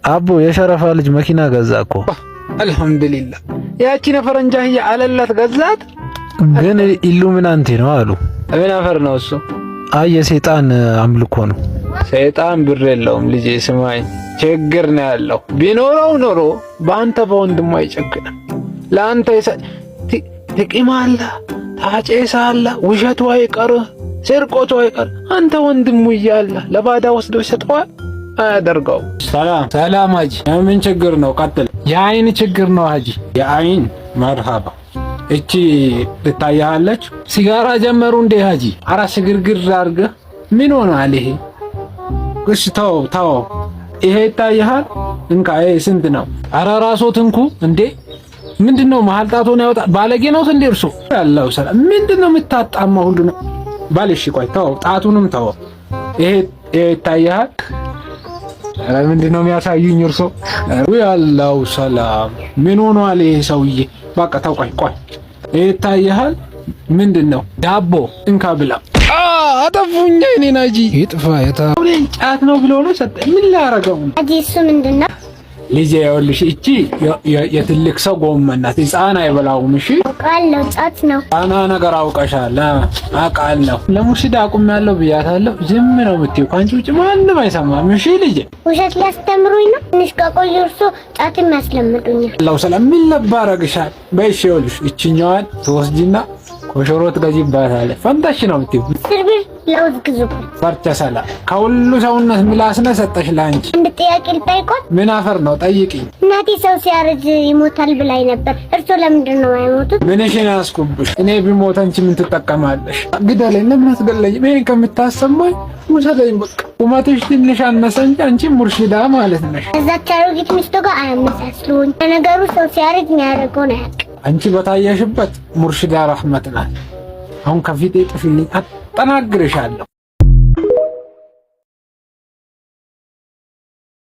አቦ የሸረፋ ልጅ መኪና ገዛ እኮ አልহামዱሊላህ። ያቺ ነፈረንጃህ አለላት ገዛት። ግን ኢሉሚናንቲ ነው አሉ። ምን አፈር ነው እሱ? አይ የሰይጣን አምልኮ ነው። ሰይጣን ብር የለውም ልጄ፣ ስማኝ፣ ችግር ነው ያለው። ቢኖረው ኖሮ በአንተ በወንድሙ አይጨክንም። ለአንተ ትቂማለህ፣ ታጨሳለህ፣ ውሸቱ አይቀር፣ ስርቆቱ አይቀር። አንተ ወንድሙ እያለ ለባዳ ወስዶ ይሰጠዋል? አያደርገው። ሰላም ሀጂ፣ ምን ችግር ነው? ቀጥል። የአይን ችግር ነው ሀጂ። የአይን መርሃባ። እቺ ትታያለች። ሲጋራ ጀመሩ እንዴ ሀጂ? አራ ስግርግር አድርገህ ምን ሆኗል ይሄ? እሺ ተው። ይሄ ይታያል። እንካ። ይሄ ስንት ነው? አራ ራስዎት እንኩ እንዴ። ምንድነው መሀል ጣቶን ያወጣ? ባለጌ ነው እንዴ እርሶ? ያለው ሰላም ምንድነው የምታጣማው? ሁሉ ነው ባልሽ። ቆይ ተው፣ ጣቱንም ተው። ይሄ ይታያል። አረ ምንድነው የሚያሳዩኝ እርሶ? ያለው ሰላም ምን ሆኗል ይሄ ሰውዬ? በቃ ተው። ቆይ ይታያል። ምንድነው? ዳቦ እንካ ብላ። አጠፉኝ። እኔ ናጂ ይጥፋ የታውሬን ጫት ነው ብሎ ነው ሰጠኝ። ምን ላረገው? አጂ እሱ ምንድነው? ልጄ ይኸውልሽ፣ እቺ የትልቅ ሰው ጎመን ናት። ሕፃን አይበላውም። እሺ አውቃለሁ፣ ጫት ነው። አና ነገር አውቀሻል። አውቃለሁ። ለሙርሽዳ አቁሜያለሁ ብያታለሁ። ዝም ነው የምትይው። ካንቺ ውጭ ማንም አይሰማም። እሺ ልጄ። ውሸት ሊያስተምሩኝ ነው? ትንሽ ከቆዩ እርሶ ጫትም ያስለምዱኛል። አላሁ ሰላም። ምን ለባረግሻል? በይሽ ይኸውልሽ፣ እቺኛዋን ትወስጂና ኮሾሮ ትገዢባታለሽ። ፈንታሽ ነው የምትይው። ስርብር ለውዝ ግዙ። ፈርቻ ሰላም። ከሁሉ ሰውነት ምላስነ ሰጠሽ ላንቺ። አንድ ጥያቄ ልጠይቆት? ምን አፈር ነው? ጠይቂኝ። እናቴ ሰው ሲያረጅ ይሞታል ብላኝ ነበር። እርሶ ለምንድን ነው አይሞቱት? ምንሽን ያስኩብሽ? እኔ ቢሞት አንቺ ምን ትጠቀማለሽ? ግደለኝ። ለምን አትገለኝ? ይሄን ከምታሰማኝ ውሰደኝ በቃ። ቁመትሽ ትንሽ አነሰ እንጂ አንቺ ሙርሽዳ ማለት ነሽ። እዛች አሮጊት ሚስቱ ጋር አያመሳስሉኝ። ለነገሩ ሰው ሲያረጅ የሚያደርገው ነው ያውቅ። አንቺ በታየሽበት ሙርሽዳ ረህመት ናት። አሁን ከፊቴ ጥፊልኝ፣ አጠናግርሻለሁ።